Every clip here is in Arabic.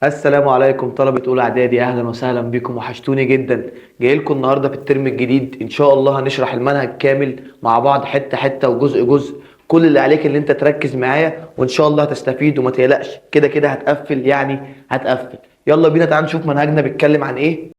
السلام عليكم طلبة أولى إعدادي، أهلا وسهلا بكم، وحشتوني جدا. جاي لكم النهاردة في الترم الجديد، إن شاء الله هنشرح المنهج كامل مع بعض حتة حتة وجزء جزء. كل اللي عليك اللي أنت تركز معايا، وإن شاء الله هتستفيد وما تقلقش، كده كده هتقفل يعني هتقفل. يلا بينا تعال نشوف منهجنا بيتكلم عن إيه.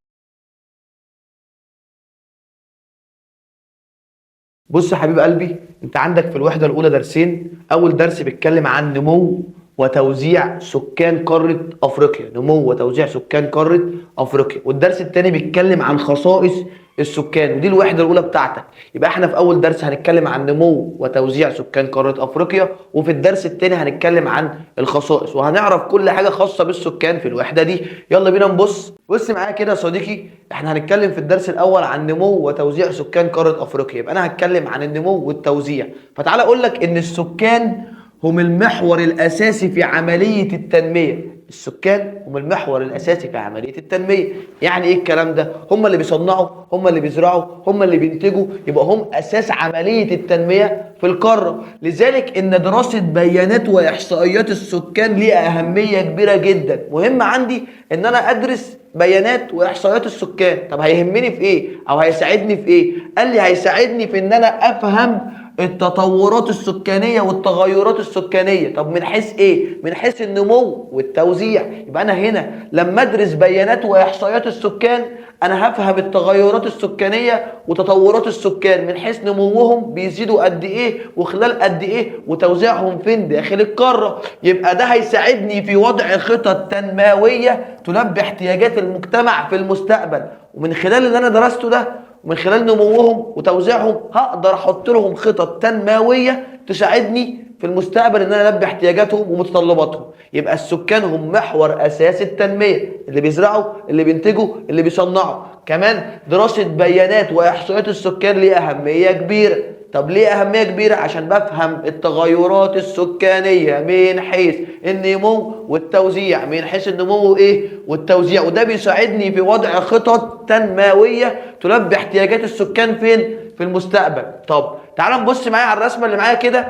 بص يا حبيب قلبي، انت عندك في الوحدة الأولى درسين. أول درس بيتكلم عن نمو وتوزيع سكان قارة أفريقيا، نمو وتوزيع سكان قارة أفريقيا. والدرس التاني بيتكلم عن خصائص السكان، ودي الوحدة الأولى بتاعتك. يبقى احنا في أول درس هنتكلم عن نمو وتوزيع سكان قارة أفريقيا، وفي الدرس التاني هنتكلم عن الخصائص، وهنعرف كل حاجة خاصة بالسكان في الوحدة دي. يلا بينا نبص. بص معايا كده يا صديقي، احنا هنتكلم في الدرس الاول عن نمو وتوزيع سكان قاره افريقيا. يبقى انا هتكلم عن النمو والتوزيع. فتعال اقول لك ان السكان هم المحور الاساسي في عمليه التنميه. السكان هم المحور الاساسي في عمليه التنميه. يعني ايه الكلام ده؟ هم اللي بيصنعوا، هم اللي بيزرعوا، هم اللي بينتجوا، يبقى هم اساس عمليه التنميه في القاره. لذلك ان دراسه بيانات واحصائيات السكان ليها اهميه كبيره جدا. مهم عندي ان انا ادرس بيانات واحصائيات السكان. طب هيهمني في ايه او هيساعدني في ايه؟ قال لي هيساعدني في ان انا افهم التطورات السكانيه والتغيرات السكانيه. طب من حيث ايه؟ من حيث النمو والتوزيع. يبقى انا هنا لما ادرس بيانات واحصائيات السكان، انا هفهم التغيرات السكانيه وتطورات السكان من حيث نموهم بيزيدوا قد ايه وخلال قد ايه وتوزيعهم فين داخل القاره. يبقى ده هيساعدني في وضع خطط تنمويه تلبي احتياجات المجتمع في المستقبل. ومن خلال اللي انا درسته ده ومن خلال نموهم وتوزيعهم هقدر احط لهم خطط تنمويه تساعدني في المستقبل ان انا البي احتياجاتهم ومتطلباتهم. يبقى السكان هم محور اساس التنميه، اللي بيزرعوا، اللي بينتجوا، اللي بيصنعوا. كمان دراسه بيانات واحصائيات السكان ليها اهميه كبيره. طب ليه اهميه كبيره؟ عشان بفهم التغيرات السكانيه من حيث النمو والتوزيع، من حيث النمو ايه والتوزيع، وده بيساعدني في وضع خطط تنمويه تلبي احتياجات السكان فين في المستقبل. طب تعال نبص معايا على الرسمه اللي معايا كده.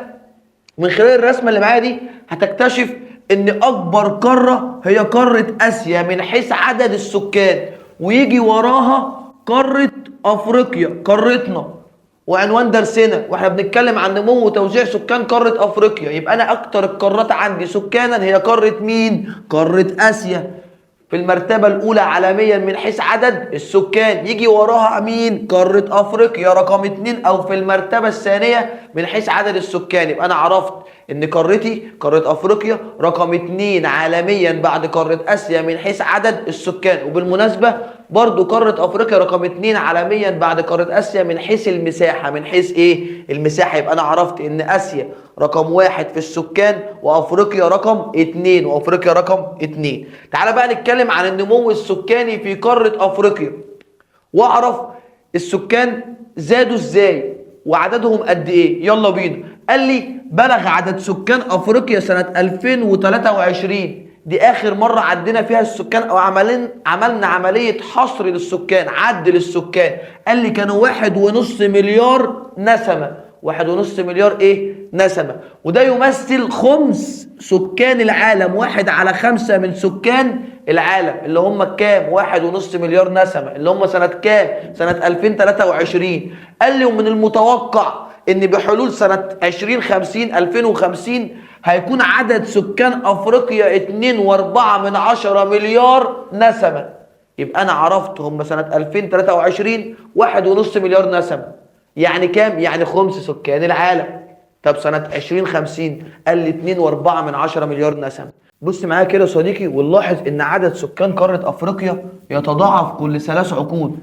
من خلال الرسمه اللي معايا دي هتكتشف ان اكبر قاره هي قاره اسيا من حيث عدد السكان، ويجي وراها قاره افريقيا قارتنا وعنوان درسنا، واحنا بنتكلم عن نمو وتوزيع سكان قاره افريقيا. يبقى انا اكتر القارات عندي سكانا هي قاره مين؟ قاره اسيا في المرتبة الأولى عالميا من حيث عدد السكان. يجي وراها مين؟ قارة أفريقيا رقم 2، أو في المرتبة الثانية من حيث عدد السكان. يبقى أنا عرفت إن قارتي قارة أفريقيا رقم 2 عالميا بعد قارة آسيا من حيث عدد السكان. وبالمناسبة برضو قارة أفريقيا رقم 2 عالميا بعد قارة آسيا من حيث المساحة. من حيث إيه؟ المساحة. يبقى أنا عرفت إن آسيا رقم 1 في السكان، وأفريقيا رقم 2، وأفريقيا رقم 2. تعال بقى نتكلم عن النمو السكاني في قارة أفريقيا، وأعرف السكان زادوا إزاي وعددهم قد إيه. يلا بينا. قال لي بلغ عدد سكان أفريقيا سنة 2023، دي آخر مرة عدينا فيها السكان أو عملنا عملية حصر للسكان، عد للسكان. قال لي كانوا 1.5 مليار نسمة. 1.5 مليار ايه؟ نسمة. وده يمثل خمس سكان العالم، 1/5 من سكان العالم، اللي هم كام؟ 1.5 مليار نسمة، اللي هم سنة كام؟ سنة 2023. قال لي ومن المتوقع ان بحلول سنة 2050 هيكون عدد سكان افريقيا 2.4 مليار نسمة. يبقى انا عرفت هم سنة 2023 1.5 مليار نسمة، يعني كام؟ يعني خمس سكان العالم. طب سنة 2050 قال لي 2.4 مليار نسمة. بص معايا كده يا صديقي، ونلاحظ ان عدد سكان قارة افريقيا يتضاعف كل 3 عقود.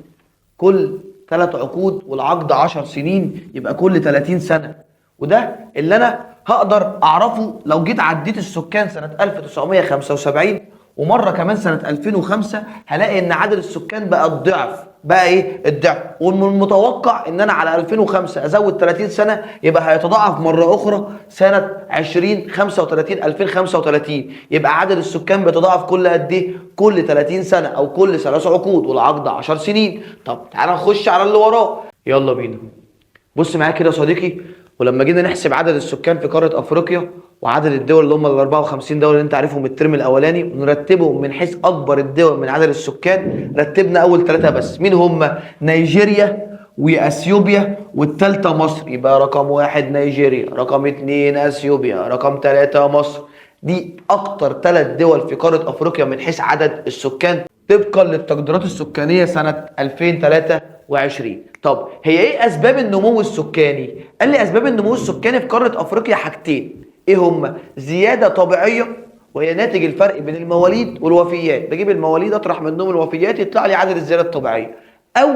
كل 3 عقود، والعقد 10 سنين، يبقى كل 30 سنة. وده اللي انا هقدر اعرفه لو جيت عديت السكان سنة 1975 ومرة كمان سنة 2005، هلاقي ان عدد السكان بقى الضعف. بقى ايه؟ الضعف. ومن المتوقع ان انا على 2005 ازود 30 سنة، يبقى هيتضاعف مرة اخرى سنة 2035. يبقى عدد السكان بيتضاعف كل قد ايه؟ كل 30 سنة او كل 3 عقود، والعقد 10 سنين. طب تعالى نخش على اللي وراه. يلا بينا. بص معايا كده يا صديقي، ولما جينا نحسب عدد السكان في قاره افريقيا وعدد الدول اللي هم ال 54 دوله اللي انت عارفهم الترم الاولاني، ونرتبهم من حيث اكبر الدول من عدد السكان، رتبنا اول ثلاثه بس. مين هم؟ نيجيريا واثيوبيا والثالثه مصر. يبقى رقم واحد نيجيريا، رقم اتنين اثيوبيا، رقم ثلاثه مصر. دي اكتر ثلاث دول في قاره افريقيا من حيث عدد السكان طبقا للتقديرات السكانيه سنه 2023. طب هي ايه اسباب النمو السكاني؟ قال لي اسباب النمو السكاني في قاره افريقيا حاجتين. ايه هما؟ زياده طبيعيه وهي ناتج الفرق بين المواليد والوفيات، بجيب المواليد اطرح منهم الوفيات يطلع لي عدد الزياده الطبيعيه، او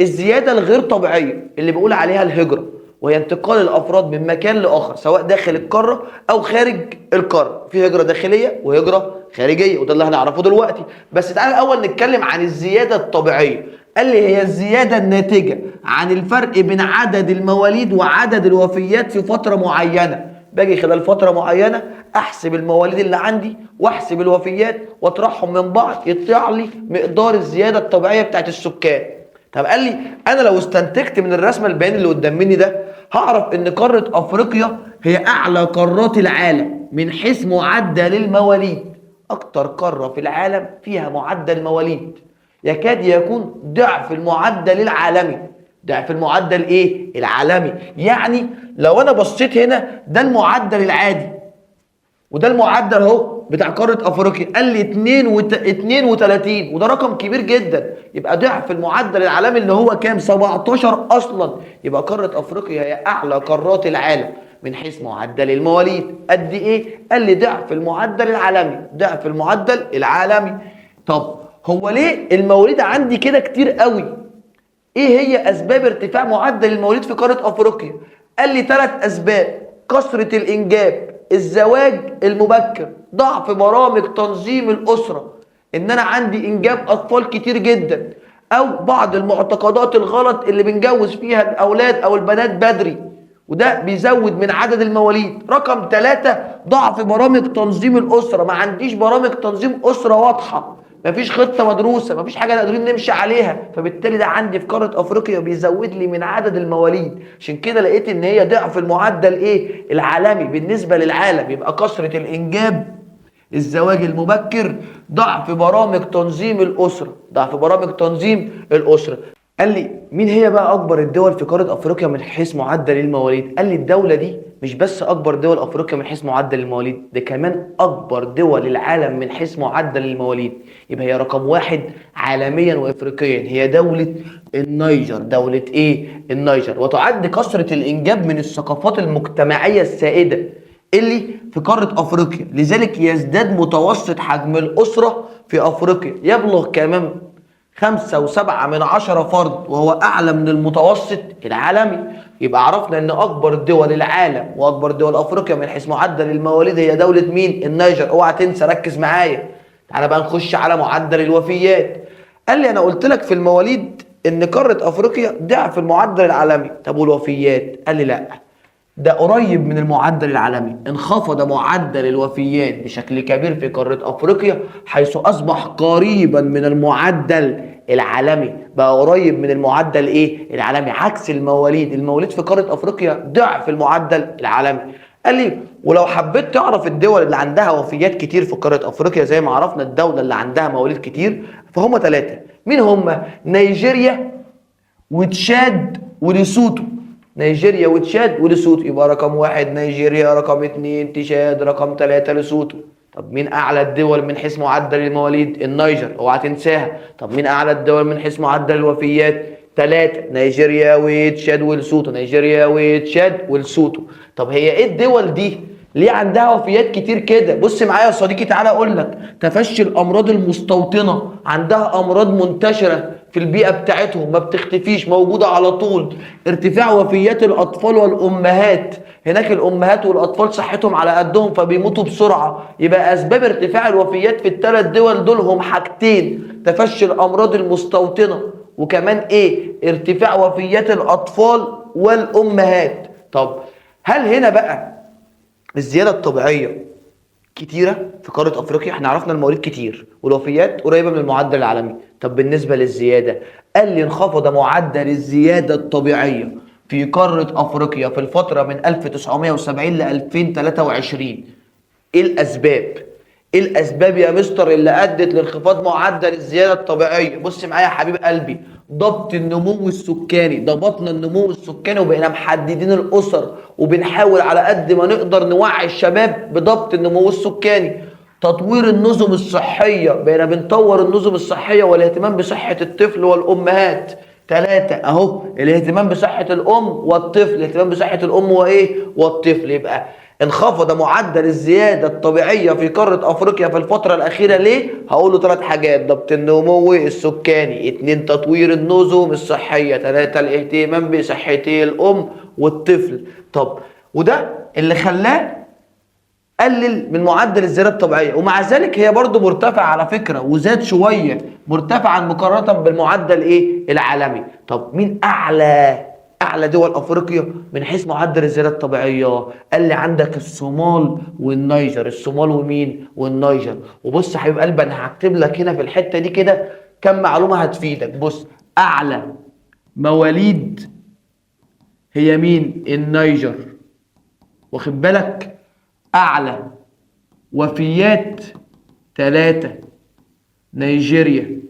الزياده الغير طبيعيه اللي بيقول عليها الهجره، وهي انتقال الافراد من مكان لاخر سواء داخل القاره او خارج القاره. في هجره داخليه وهجره خارجيه، وده اللي هنعرفه دلوقتي. بس تعالى الاول نتكلم عن الزياده الطبيعيه. قال لي هي الزياده الناتجه عن الفرق بين عدد المواليد وعدد الوفيات في فتره معينه. باجي خلال فتره معينه احسب المواليد اللي عندي واحسب الوفيات واطرحهم من بعض يطلع لي مقدار الزياده الطبيعيه بتاعت السكان. طب قال لي انا لو استنتجت من الرسمه البياني اللي قدام مني ده هعرف ان قاره افريقيا هي اعلى قارات العالم من حيث معدل المواليد. اكتر قاره في العالم فيها معدل مواليد يكاد يكون ضعف المعدل العالمي. ضعف المعدل ايه؟ العالمي. يعني لو انا بصيت هنا ده المعدل العادي وده المعدل اهو بتاع قاره افريقيا، قال لي 32 وده رقم كبير جدا. يبقى ضعف المعدل العالمي اللي هو كام؟ 17 اصلا. يبقى قاره افريقيا هي اعلى قارات العالم من حيث معدل المواليد. قد ايه؟ قال لي ضعف المعدل العالمي. ضعف المعدل العالمي. طب هو ليه المواليد عندي كده كتير قوي؟ ايه هي اسباب ارتفاع معدل المواليد في قاره افريقيا؟ قال لي 3 اسباب: كثره الانجاب، الزواج المبكر، ضعف برامج تنظيم الاسره، ان انا عندي انجاب اطفال كتير جدا، او بعض المعتقدات الغلط اللي بنجوز فيها الاولاد او البنات بدري وده بيزود من عدد المواليد. رقم 3 ضعف برامج تنظيم الاسره. ما عنديش برامج تنظيم اسره واضحه، مفيش خطه مدروسه، مفيش حاجه قادرين نمشي عليها، فبالتالي ده عندي في قاره افريقيا بيزود لي من عدد المواليد. عشان كده لقيت ان هي ضعف المعدل ايه؟ العالمي بالنسبه للعالم. يبقى كثره الانجاب، الزواج المبكر، ضعف برامج تنظيم الاسره. ضعف برامج تنظيم الاسره. قال لي مين هي بقى اكبر الدول في قاره افريقيا من حيث معدل المواليد؟ قال لي الدوله دي مش بس اكبر دول افريقيا من حيث معدل المواليد، ده كمان اكبر دول العالم من حيث معدل المواليد. يبقى هي رقم واحد عالميا وافريقيا، هي دوله النيجر. دوله ايه؟ النيجر. وتعد كثره الانجاب من الثقافات المجتمعيه السائده اللي في قاره افريقيا، لذلك يزداد متوسط حجم الاسره في افريقيا، يبلغ كمان 5.7 فرد، وهو أعلى من المتوسط العالمي. يبقى عرفنا أن أكبر دول العالم وأكبر دول أفريقيا من حيث معدل المواليد هي دولة مين؟ النيجر. اوعى تنسى، ركز معايا. تعالى بقى نخش على معدل الوفيات. قال لي أنا قلت لك في المواليد أن قارة أفريقيا ضعف المعدل العالمي. طب والوفيات؟ قال لي لأ، ده قريب من المعدل العالمي. انخفض معدل الوفيات بشكل كبير في قارة أفريقيا، حيث أصبح قريبا من المعدل العالمي. بقى قريب من المعدل ايه؟ العالمي. عكس المواليد، المواليد في قارة أفريقيا ضعف المعدل العالمي. قال لي ولو حبيت تعرف الدول اللي عندها وفيات كتير في قارة أفريقيا زي ما عرفنا الدولة اللي عندها مواليد كتير، فهم 3. مين هم؟ نيجيريا وتشاد وليسوتو. نيجيريا وتشاد وليسوتو. يبقى رقم 1 نيجيريا، رقم 2 تشاد، رقم 3 ليسوتو. طب مين اعلى الدول من حيث معدل المواليد؟ النيجر، اوعى تنساها. طب مين اعلى الدول من حيث معدل الوفيات؟ 3 نيجيريا وتشاد وليسوتو. نيجيريا وتشاد وليسوتو. طب هي ايه الدول دي؟ ليه عندها وفيات كتير كده؟ بص معايا يا صديقي، تعالى اقول لك. تفشي الامراض المستوطنه، عندها امراض منتشره في البيئه بتاعتهم ما بتختفيش، موجوده على طول. ارتفاع وفيات الاطفال والامهات، هناك الامهات والاطفال صحتهم على قدهم فبيموتوا بسرعه. يبقى اسباب ارتفاع الوفيات في ال3 دول دول هم حاجتين: تفشي الامراض المستوطنه، وكمان ايه؟ ارتفاع وفيات الاطفال والامهات. طب هل هنا بقى الزياده الطبيعيه كتيره في قاره افريقيا؟ احنا عرفنا المواليد كتير والوفيات قريبه من المعدل العالمي. طب بالنسبه للزياده، قال لي انخفض معدل الزياده الطبيعيه في قارة افريقيا في الفترة من 1970 ل 2023. ايه الاسباب؟ ايه الاسباب يا مستر اللي ادت لانخفاض معدل الزياده الطبيعيه؟ بص معايا يا حبيب قلبي، ضبط النمو السكاني. ضبطنا النمو السكاني وبقينا محددين الاسر، وبنحاول على قد ما نقدر نوعي الشباب بضبط النمو السكاني. تطوير النظم الصحيه، بقينا بنطور النظم الصحيه والاهتمام بصحه الطفل والامهات. ثلاثة اهو، الاهتمام بصحة الام والطفل، الاهتمام بصحة الام وايه والطفل. يبقى انخفض معدل الزيادة الطبيعية في قارة افريقيا في الفترة الاخيرة. ليه؟ هقول له 3 حاجات: ضبط النمو السكاني، 2 تطوير النظم الصحية، 3 الاهتمام بصحتي الام والطفل. طب وده اللي خلاه قلل من معدل الزياده الطبيعيه، ومع ذلك هي برضو مرتفعه على فكره، وزاد شويه مرتفعا مقارنه بالمعدل ايه العالمي. طب مين اعلى دول افريقيا من حيث معدل الزياده الطبيعيه؟ قال لي عندك الصومال والنيجر. الصومال ومين؟ والنيجر. وبص يا حبيب قلبي، انا هكتب لك هنا في الحته دي كده كم معلومه هتفيدك. بص، اعلى مواليد هي مين؟ النيجر. واخد بالك؟ اعلى وفيات 3 نيجيريا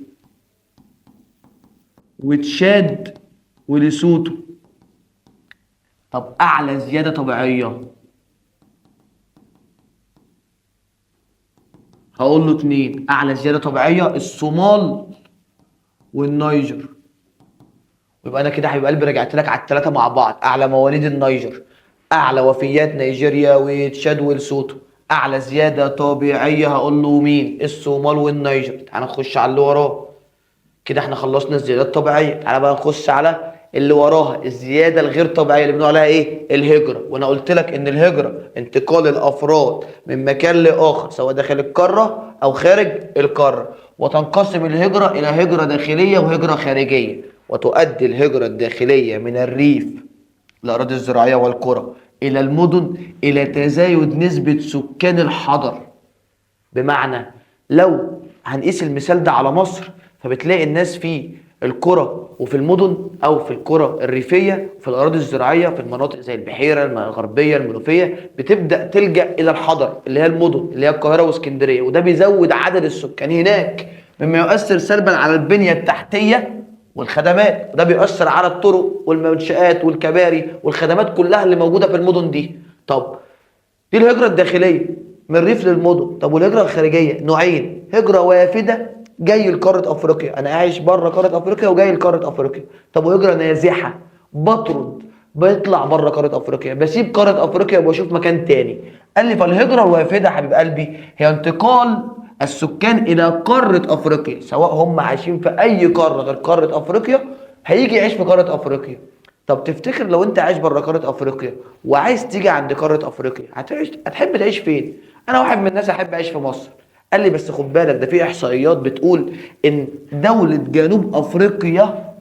وتشاد وليسوتو. طب اعلى زياده طبيعيه هقول له 2. اعلى زياده طبيعيه الصومال والنيجر. ويبقى انا كده حبيب قلبي رجعت لك على ال3 مع بعض. اعلى مواليد النيجر، اعلى وفيات نيجيريا وتشاد وليسوتو، اعلى زياده طبيعيه هقول له مين؟ الصومال والنيجر. تعال نخش على اللي وراه. كده احنا خلصنا الزيادات الطبيعيه. تعال بقى نخش على اللي وراها، الزياده الغير طبيعيه اللي بنقول عليها ايه؟ الهجره. وانا قلت لك ان الهجره انتقال الافراد من مكان لاخر سواء داخل القاره او خارج القاره. وتنقسم الهجره الى هجره داخليه وهجره خارجيه. وتؤدي الهجره الداخليه من الريف، الأراضي الزراعية والقرى، إلى المدن إلى تزايد نسبة سكان الحضر. بمعنى لو هنقيس المثال ده على مصر، فبتلاقي الناس في القرى وفي المدن، أو في القرى الريفية في الأراضي الزراعية في المناطق زي البحيرة الغربية المنوفية بتبدأ تلجأ إلى الحضر اللي هي المدن اللي هي القاهرة واسكندرية. وده بيزود عدد السكان هناك، مما يؤثر سلبا على البنية التحتية والخدمات. وده بيؤثر على الطرق والمنشآت والكباري والخدمات كلها اللي موجودة في المدن دي. طب دي الهجرة الداخلية من الريف للمدن. طب والهجرة الخارجية نوعين: هجرة وافدة جاي لقارة افريقيا، انا عايش بره قارة افريقيا وجاي لقارة افريقيا. طب وهجرة نازحة، بطرد بيطلع بره قارة افريقيا، بسيب قارة افريقيا وبشوف مكان تاني. قال لي فالهجرة الوافدة حبيب قلبي هي انتقال السكان الى قارة افريقيا، سواء هم عايشين في اي قارة غير قارة افريقيا هيجي يعيش في قارة افريقيا. طب تفتكر لو انت عايش بره قاره افريقيا وعايز تيجي عند قاره افريقيا هتحب تعيش فين؟ انا واحد من الناس احب اعيش في مصر. قال لي بس خد بالك، ده في احصائيات بتقول ان دوله جنوب افريقيا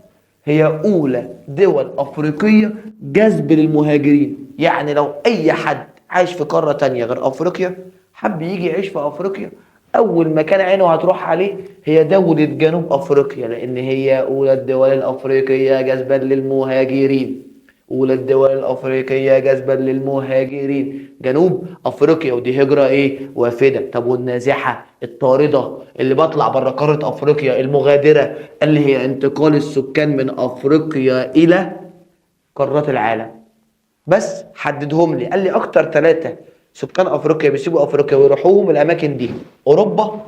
هي اولى دول افريقيه جذب للمهاجرين. يعني لو اي حد عايش في قاره تانية غير افريقيا حب يجي يعيش في افريقيا، اول مكان عينه هتروح عليه هي دولة جنوب افريقيا، لان هي اولى الدول الافريقية جذبا للمهاجرين. اولى الدول الافريقية جذبا للمهاجرين جنوب افريقيا. ودي هجرة ايه؟ وافدة. طب والنازحة الطاردة اللي بطلع بره قارة افريقيا المغادرة، اللي هي انتقال السكان من افريقيا الى قارات العالم. بس حددهم لي. قال لي اكتر 3 سكان افريقيا بيسيبوا افريقيا ويروحوهم الاماكن دي: اوروبا،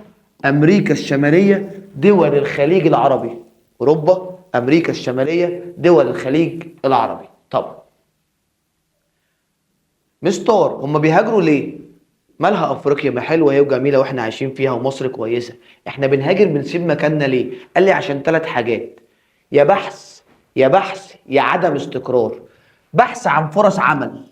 امريكا الشماليه، دول الخليج العربي. اوروبا، امريكا الشماليه، دول الخليج العربي. طب مستار هم بيهاجروا ليه؟ مالها افريقيا؟ ما حلوه هي وجميله واحنا عايشين فيها ومصر كويسه، احنا بنهاجر بنسيب مكاننا ليه؟ قال لي عشان 3 حاجات: يا بحث يا عدم استقرار. بحث عن فرص عمل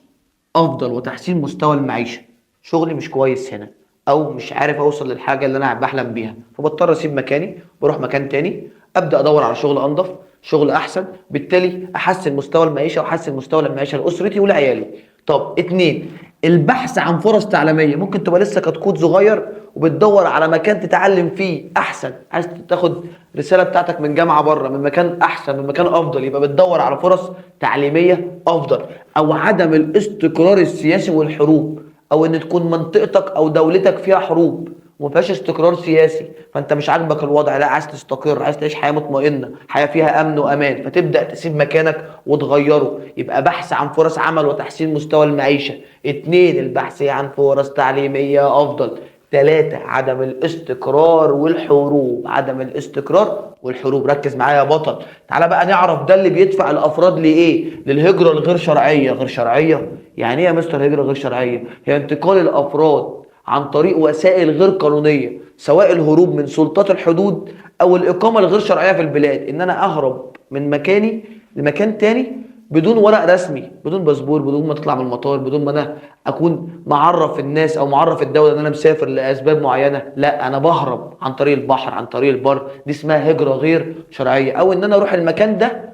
افضل وتحسين مستوى المعيشه، شغلي مش كويس هنا او مش عارف اوصل للحاجه اللي انا بحلم بيها، فبضطر اسيب مكاني بروح مكان تاني، ابدا ادور على شغل انضف، شغل احسن، بالتالي احسن مستوى المعيشه واحسن مستوى المعيشه لاسرتي ولعيالي. طب 2، البحث عن فرص تعليميه. ممكن تبقى لسه كتكوت صغير وبتدور على مكان تتعلم فيه احسن، عايز تاخد الرساله بتاعتك من جامعه بره، من مكان احسن، من مكان افضل، يبقى بتدور على فرص تعليميه افضل. او عدم الاستقرار السياسي والحروب، او ان تكون منطقتك او دولتك فيها حروب وما فيهاش استقرار سياسي، فانت مش عاجبك الوضع، لا عايز تستقر، عايز تعيش حياه مطمئنه، حياه فيها امن وامان، فتبدا تسيب مكانك وتغيره. يبقى بحث عن فرص عمل وتحسين مستوى المعيشه. 2 البحث عن فرص تعليميه افضل. 3 عدم الاستقرار والحروب. عدم الاستقرار والحروب. ركز معايا يا بطل. تعالى بقى نعرف ده اللي بيدفع الافراد لايه؟ للهجره الغير شرعيه. غير شرعيه يعني ايه يا مستر هجره غير شرعيه؟ هي انتقال الافراد عن طريق وسائل غير قانونيه، سواء الهروب من سلطات الحدود او الاقامه الغير شرعيه في البلاد. ان انا اهرب من مكاني لمكان تاني بدون ورق رسمي، بدون باسبور، بدون ما تطلع من المطار، بدون ما انا اكون معرف الناس او معرف الدوله ان انا مسافر لاسباب معينه. لا، انا بهرب عن طريق البحر، عن طريق البر. دي اسمها هجره غير شرعيه. او ان انا اروح المكان ده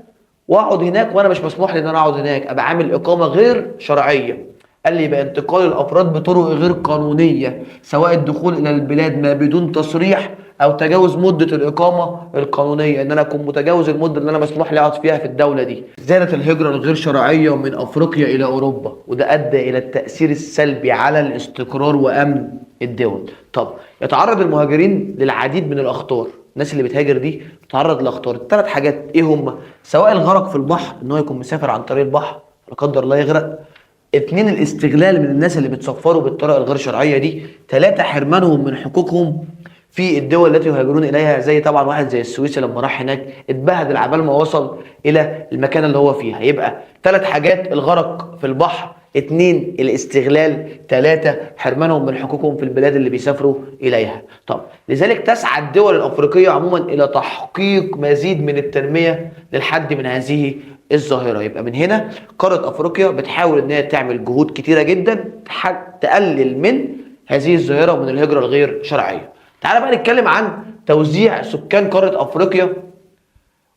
واقعد هناك وانا مش مسموح لي ان انا اقعد هناك، ابقى عامل اقامه غير شرعيه. قال لي يبقى انتقال الافراد بطرق غير قانونيه، سواء الدخول الى البلاد ما بدون تصريح او تجاوز مده الاقامه القانونيه، ان انا اكون متجاوز المده اللي انا مسموح لي اقعد فيها في الدوله دي. زادت الهجره الغير شرعيه من افريقيا الى اوروبا، وده ادى الى التاثير السلبي على الاستقرار وامن الدول. طب يتعرض المهاجرين للعديد من الاخطار. الناس اللي بتهاجر دي بتتعرض لاخطار. 3 حاجات ايه هم؟ سواء الغرق في البحر، ان هو يكون مسافر عن طريق البحر لا قدر الله يغرق. 2 الاستغلال من الناس اللي بتسفروا بالطريقه الغير شرعيه دي. 3 حرمانهم من حقوقهم في الدول التي يهاجرون اليها، زي طبعا واحد زي السويسي لما راح هناك اتبهدل عبال ما وصل الى المكان اللي هو فيها. يبقى 3 حاجات: الغرق في البحر، 2 الاستغلال، 3 حرمانهم من حقوقهم في البلاد اللي بيسافروا اليها. طب لذلك تسعى الدول الافريقيه عموما الى تحقيق مزيد من التنميه للحد من هذه الظاهره. يبقى من هنا قاره افريقيا بتحاول ان هي تعمل جهود كتيره جدا تقلل من هذه الظاهره ومن الهجره الغير شرعيه. تعال بقى نتكلم عن توزيع سكان قاره افريقيا،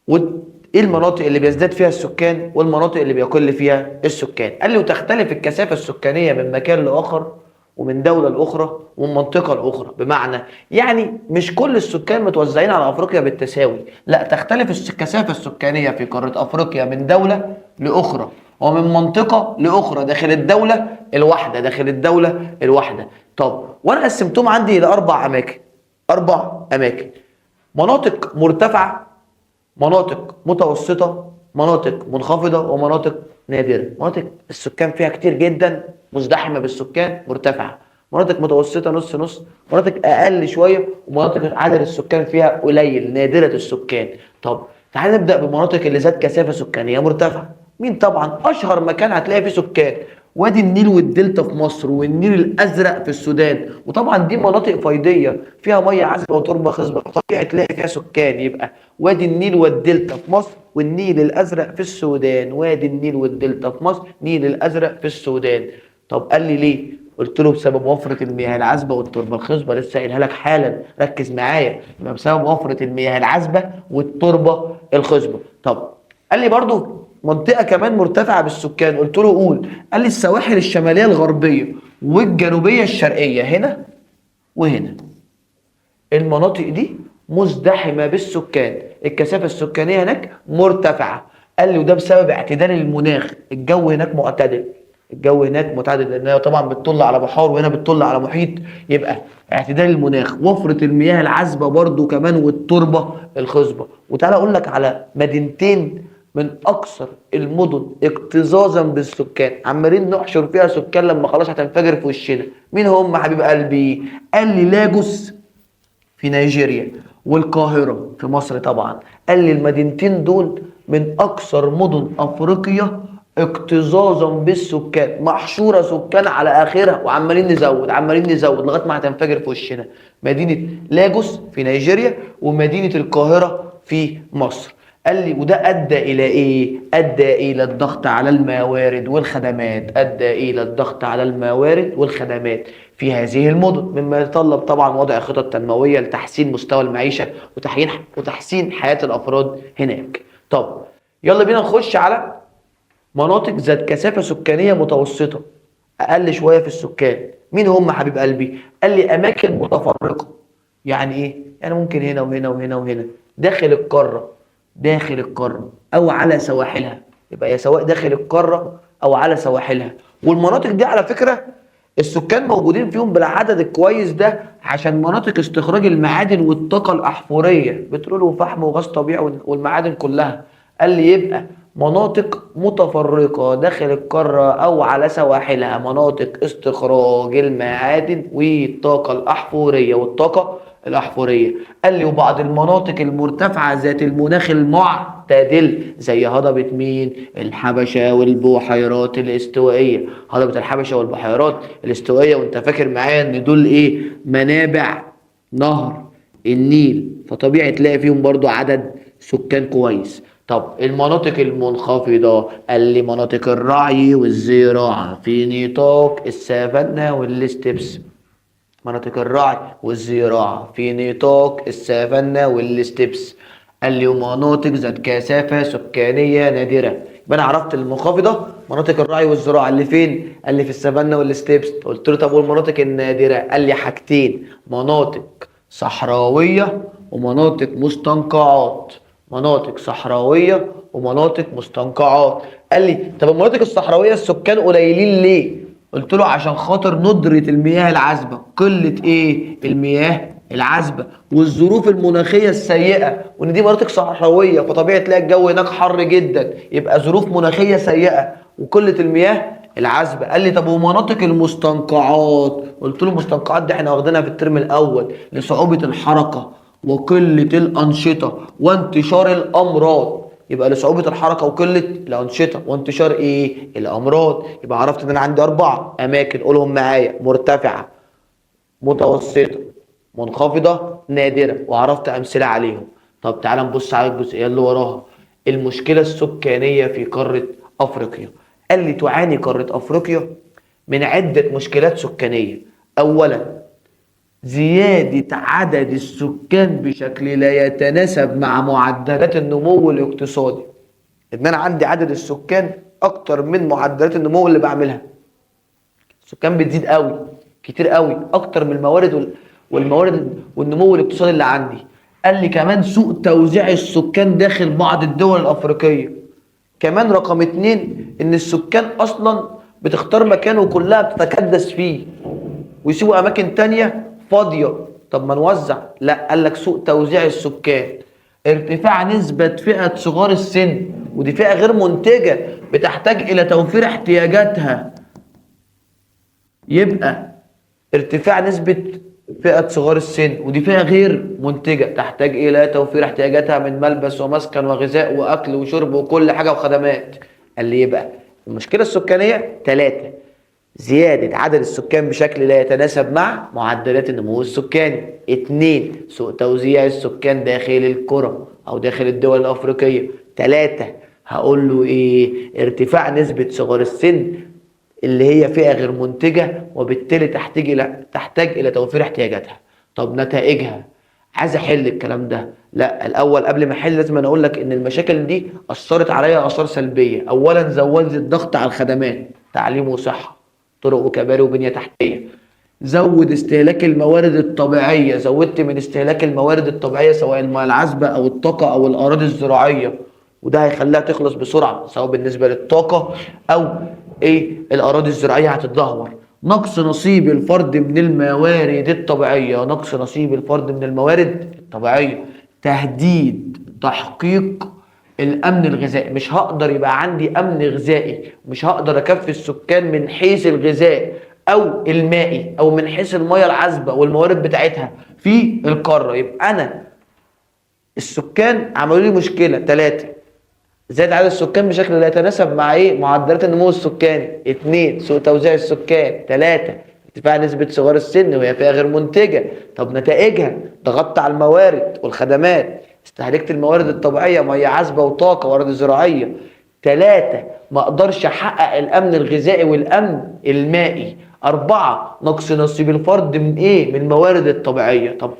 وايه المناطق اللي بيزداد فيها السكان والمناطق اللي بيقل فيها السكان. قال لي وتختلف الكثافه السكانيه من مكان لاخر ومن دوله لاخرى ومن منطقه لاخرى. بمعنى يعني مش كل السكان متوزعين على افريقيا بالتساوي، لا، تختلف الكثافه السكانيه في قاره افريقيا من دوله لاخرى ومن منطقه لاخرى داخل الدوله الواحده. داخل الدوله الواحده. طب وانا قسمتهم عندي الى 4 اماكن. 4 اماكن: مناطق مرتفعه، مناطق متوسطه، مناطق منخفضه، ومناطق نادره. مناطق السكان فيها كتير جدا مزدحمه بالسكان مرتفعه، مناطق متوسطه نص نص، مناطق اقل شويه، ومناطق عدد السكان فيها قليل نادره السكان. طب تعال نبدا بالمناطق اللي ذات كثافه سكانيه مرتفعه. مين طبعا اشهر مكان هتلاقي فيه سكان؟ وادي النيل والدلتا في مصر، والنيل الازرق في السودان. وطبعا دي مناطق فيضيه فيها ميه عذبه وتربه خصبه، طبيعي تلاقي فيها سكان. يبقى وادي النيل والدلتا في مصر، والنيل الازرق في السودان. وادي النيل والدلتا في مصر، النيل الازرق في السودان. طب قال لي ليه؟ قلت له بسبب وفره المياه العذبه والتربه الخصبه. لسه قايلها لك حالا، ركز معايا. يبقى بسبب وفره المياه العذبه والتربه الخصبه. طب قال لي برضو منطقه كمان مرتفعه بالسكان. قلت له قول. قال لي السواحل الشماليه الغربيه والجنوبيه الشرقيه، هنا وهنا. المناطق دي مزدحمه بالسكان، الكثافه السكانيه هناك مرتفعه. قال لي وده بسبب اعتدال المناخ. الجو هناك معتدل، الجو هناك معتدل لانها طبعا بتطل على بحار وهنا بتطل على محيط. يبقى اعتدال المناخ، وفره المياه العذبه برضو كمان، والتربه الخصبه. وتعالى اقول لك على مدينتين من اكثر المدن اكتظاظا بالسكان، عمالين نحشر فيها سكان لما خلاص هتنفجر في وشنا. مين هم حبيب قلبي؟ قال لي لاجوس في نيجيريا، والقاهره في مصر طبعا. قال لي المدينتين دول من اكثر مدن افريقيا اكتظاظا بالسكان، محشوره سكان على اخرها، وعمالين نزود عمالين نزود لغايه ما هتنفجر في وشنا. مدينه لاجوس في نيجيريا، ومدينه القاهره في مصر. قال لي وده ادى الى ايه؟ ادى الى الضغط على الموارد والخدمات. ادى الى الضغط على الموارد والخدمات في هذه المدن، مما يتطلب طبعا وضع خطط تنمويه لتحسين مستوى المعيشه وتحسين حياه الافراد هناك. طب يلا بينا نخش على مناطق ذات كثافه سكانيه متوسطه، اقل شويه في السكان. مين هم حبيب قلبي؟ قال لي اماكن متفرقه. يعني ايه؟ يعني ممكن هنا وهنا وهنا وهنا، داخل القاره، داخل القاره او على سواحلها. يبقى يا سواء داخل القاره او على سواحلها. والمناطق دي على فكره السكان موجودين فيهم بالعدد الكويس ده عشان مناطق استخراج المعادن والطاقة الأحفورية، بترول وفحم وغاز طبيعي والمعادن كلها. قال لي يبقى مناطق متفرقة داخل القارة أو على سواحلها، مناطق استخراج المعادن والطاقة الأحفورية قال لي وبعض المناطق المرتفعة ذات المناخ المعتدل زي هضبة مين؟ الحبشة والبحيرات الاستوائية. هضبة الحبشة والبحيرات الاستوائية، وانت فاكر معايا ان دول ايه؟ منابع نهر النيل، فطبيعي تلاقي فيهم برضو عدد سكان كويس. طب المناطق المنخفضة، قال لي مناطق الرعي والزراعة في نطاق السافانا والستبس. مناطق الرعي والزراعة في نطاق السافانا والستبس. قال لي ومناطق ذات كثافة سكانية نادرة. يبقى انا عرفت المنخفضة مناطق الرعي والزراعة اللي فين؟ قال لي في السافانا والستبس. قلت له طب والمناطق النادرة؟ قال لي حاجتين، مناطق صحراوية ومناطق مستنقعات. مناطق صحراوية ومناطق مستنقعات. قال لي طب المناطق الصحراوية السكان قليلين ليه؟ قلت له عشان خاطر ندرة المياه العذبة، قلة ايه؟ المياه العذبة، والظروف المناخية السيئة، وان دي مناطق صحراوية فطبيعي تلاقي الجو هناك حر جدا، يبقى ظروف مناخية سيئة وقلة المياه العذبة. قال لي طب ومناطق المستنقعات؟ قلت له المستنقعات دي احنا واخدينها في الترم الاول لصعوبة الحركة وقلة الأنشطة وانتشار الأمراض. يبقى لصعوبة الحركة وقلة الأنشطة وانتشار إيه؟ الأمراض. يبقى عرفت إن أنا عندي 4 أماكن، قولهم معايا: مرتفعة، متوسطة، منخفضة، نادرة، وعرفت أمثلة عليهم. طب تعالى نبص على الجزئية اللي وراها، المشكلة السكانية في قارة أفريقيا. قال لي تعاني قارة أفريقيا من عدة مشكلات سكانية. أولا زيادة عدد السكان بشكل لا يتناسب مع معدلات النمو الاقتصادي. ان انا عندي عدد السكان اكتر من معدلات النمو اللي بعملها. السكان بتزيد قوي، كتير قوي، اكتر من الموارد والموارد والنمو الاقتصادي اللي عندي. قال لي كمان سوء توزيع السكان داخل بعض الدول الافريقية. كمان رقم 2 ان السكان اصلا بتختار مكان وكلها بتتكدس فيه ويسيبوا اماكن تانية فاضية. طب ما نوزع. لا، قال لك سوء توزيع السكان، ارتفاع نسبة فئة صغار السن، ودي فئة غير منتجة بتحتاج الى توفير احتياجاتها. يبقى ارتفاع نسبة فئة صغار السن، ودي فئة غير منتجة تحتاج الى توفير احتياجاتها من ملبس ومسكن وغذاء واكل وشرب وكل حاجة وخدمات. قال لي يبقى المشكلة السكانية 3 زيادة عدد السكان بشكل لا يتناسب مع معدلات النمو السكاني. 2 سوء توزيع السكان داخل القرى أو داخل الدول الأفريقية. 3 هقول له إيه؟ ارتفاع نسبة صغار السن اللي هي فئة غير منتجة وبالتالي تحتاج إلى توفير احتياجاتها. طب نتائجها، عايز أحل الكلام ده. لا، الأول قبل ما أحل لازم أنا أقول لك إن المشاكل دي أثرت عليا آثار سلبية. أولا زودت الضغط على الخدمات، تعليم وصحة، طرق وكباري وبنية تحتية. زود استهلاك الموارد الطبيعية، زودت من استهلاك الموارد الطبيعية سواء المياه العذبة أو الطاقة أو الأراضي الزراعية، وده هيخليها تخلص بسرعة سواء بالنسبة للطاقة أو الأراضي الزراعية هتتدهور. نقص نصيب الفرد من الموارد الطبيعية، نقص نصيب الفرد من الموارد الطبيعية. تهديد تحقيق الامن الغذائي، مش هقدر يبقى عندي امن غذائي، مش هقدر اكفي السكان من حيث الغذاء او المائي او من حيث المياه العذبه والموارد بتاعتها في القاره. يبقى انا السكان عملوا لي مشكله. 3 زاد عدد السكان بشكل لا يتناسب مع معدلات النمو السكاني. 2 سوء توزيع السكان. 3 ارتفاع نسبة صغار السن وهي فئة غير منتجة. طب نتائجها، ضغطت على الموارد والخدمات، استهلكت الموارد الطبيعية، مياه عذبة وطاقة وأراضي زراعية. 3 ما اقدرش احقق الامن الغذائي والامن المائي. 4 نقص نصيب الفرد من من الموارد الطبيعية. طب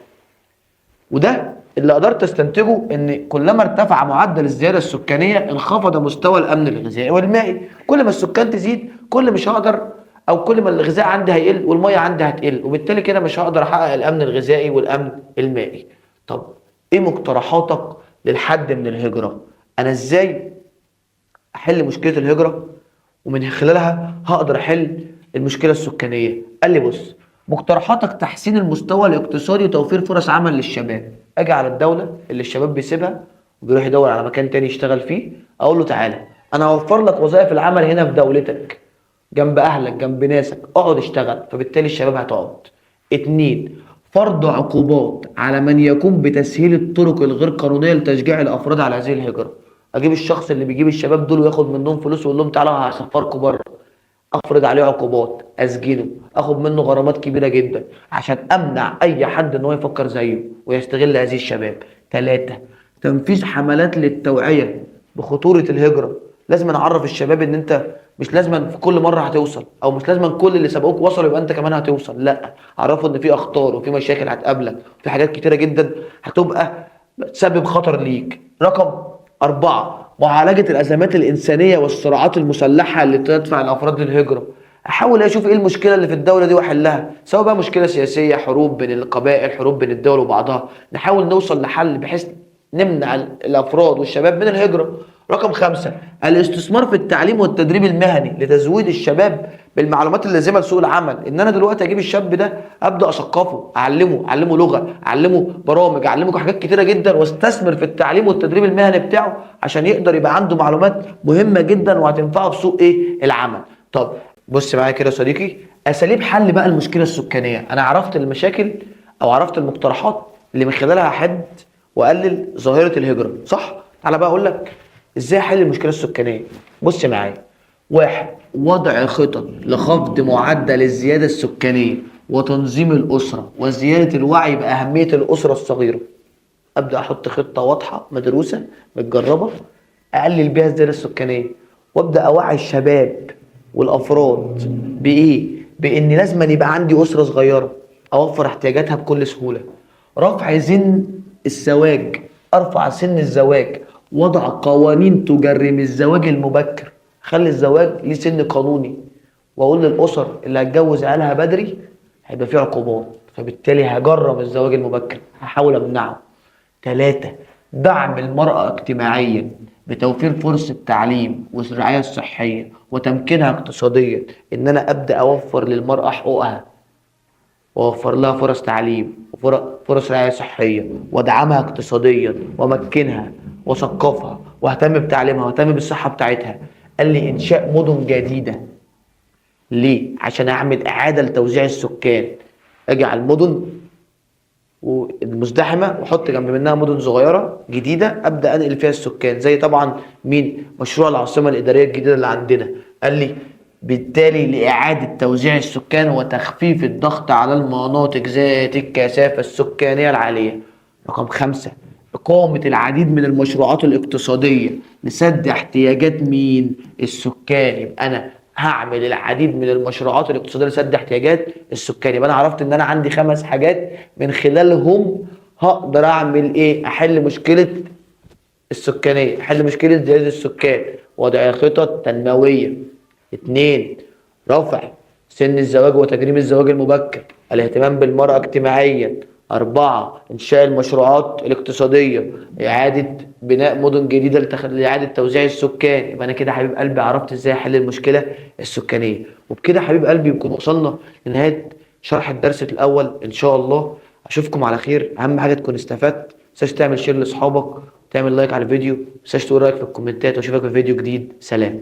وده اللي قدرت استنتجه، ان كلما ارتفع معدل الزياده السكانيه انخفض مستوى الامن الغذائي والمائي. كل ما السكان تزيد كل مش هقدر او كل ما الغذاء عندي هيقل والميه عندي هتقل، وبالتالي كده مش هقدر احقق الامن الغذائي والامن المائي. طب ايه مقترحاتك للحد من الهجره؟ انا ازاي احل مشكله الهجره ومن خلالها هقدر احل المشكله السكانيه؟ قال لي بص، مقترحاتك تحسين المستوى الاقتصادي وتوفير فرص عمل للشباب. اجي على الدوله اللي الشباب بيسيبها وبيروح يدور على مكان تاني يشتغل فيه، اقول له تعالى انا هوفر لك وظائف العمل هنا في دولتك، جنب اهلك جنب ناسك، اقعد اشتغل، فبالتالي الشباب هتقعد. اتنين، فرض عقوبات على من يقوم بتسهيل الطرق الغير قانونيه لتشجيع الافراد على هذه الهجره. اجيب الشخص اللي بيجيب الشباب دول وياخد منهم فلوس ويقول لهم تعالوا هسفركم بره، افرض عليه عقوبات، اسجنه، اخد منه غرامات كبيره جدا عشان امنع اي حد ان هو يفكر زيه ويستغل هذه الشباب. ثلاثة، تنفيذ حملات للتوعيه بخطوره الهجره. لازم نعرف الشباب ان انت مش لازم في كل مره هتوصل، او مش لازم كل اللي سبقوك وصلوا يبقى انت كمان هتوصل، لا، عرفوا ان في اخطار وفي مشاكل هتقابلك وفي حاجات كتيره جدا هتبقى تسبب خطر ليك. رقم 4، معالجة الأزمات الإنسانية والصراعات المسلحة اللي تدفع الأفراد للهجرة. أحاول أشوف إيه المشكلة اللي في الدولة دي وأحلها، سواء بقى مشكلة سياسية، حروب بين القبائل، حروب بين الدول وبعضها، نحاول نوصل لحل بحيث نمنع الأفراد والشباب من الهجرة. رقم 5، الاستثمار في التعليم والتدريب المهني لتزويد الشباب بالمعلومات اللازمه لسوق العمل. ان انا دلوقتي اجيب الشاب ده ابدا اثقفه، اعلمه لغه، اعلمه برامج، اعلمه حاجات كتيره جدا، واستثمر في التعليم والتدريب المهني بتاعه عشان يقدر يبقى عنده معلومات مهمه جدا وهتنفعه في سوق العمل. طب بص معايا كده يا صديقي، اساليب حل بقى المشكله السكانيه. انا عرفت المشاكل او عرفت المقترحات اللي من خلالها احد واقلل ظاهره الهجره، صح؟ تعالى بقى اقول لك ازاي احل المشكله السكانيه. بص معايا، 1، وضع خطط لخفض معدل الزياده السكانيه وتنظيم الاسره وزياده الوعي باهميه الاسره الصغيره. ابدا احط خطه واضحه مدروسه متجربه اقلل بيها الزياده السكانيه، وابدا اوعي الشباب والافراد بان لازم يبقى عندي اسره صغيره اوفر احتياجاتها بكل سهوله. رفع سن الزواج، ارفع سن الزواج، وضع قوانين تجرم الزواج المبكر، خلي الزواج ليه سن قانوني، واقول للاسر اللي هتجوز عيالها بدري هيبقى فيه عقوبات، فبالتالي هجرم الزواج المبكر، هحاول امنعه. 3، دعم المرأة اجتماعيا بتوفير فرص التعليم والرعاية الصحية وتمكينها اقتصاديا. ان انا ابدا اوفر للمرأة حقوقها واوفر لها فرص تعليم وفرص رعايه صحيه وادعمها اقتصاديا وامكنها واثقفها واهتم بتعليمها واهتم بالصحه بتاعتها. قال لي انشاء مدن جديده. ليه؟ عشان اعمل اعاده لتوزيع السكان، اجي على المدن والمزدحمه واحط جنب منها مدن صغيره جديده ابدا انقل فيها السكان، زي طبعا مشروع العاصمه الاداريه الجديده اللي عندنا. قال لي بالتالي لإعادة توزيع السكان وتخفيف الضغط على المناطق ذات الكثافة السكانية العالية. رقم 5، إقامة العديد من المشروعات الاقتصادية لسد احتياجات السكان. يبقى أنا هعمل العديد من المشروعات الاقتصادية لسد احتياجات السكان. يبقى أنا عرفت إن أنا عندي 5 حاجات من خلالهم هقدر أعمل أحل مشكلة السكانية، أحل مشكلة زيادة السكان. وضع خطط تنموية. 2، رفع سن الزواج وتجريم الزواج المبكر، الاهتمام بالمرأة اجتماعيا. 4، إنشاء المشروعات الاقتصادية، إعادة بناء مدن جديدة لإعادة توزيع السكان. يبقى أنا كده حبيب قلبي عرفت إزاي أحل المشكلة السكانية. وبكده حبيب قلبي يكون وصلنا لنهاية شرح الدرس الأول إن شاء الله. أشوفكم على خير. أهم حاجة تكون استفدت. متنساش تعمل شير لأصحابك، تعمل لايك على الفيديو، متنساش تقول رأيك في الكومنتات، وأشوفك في فيديو جديد. سلام.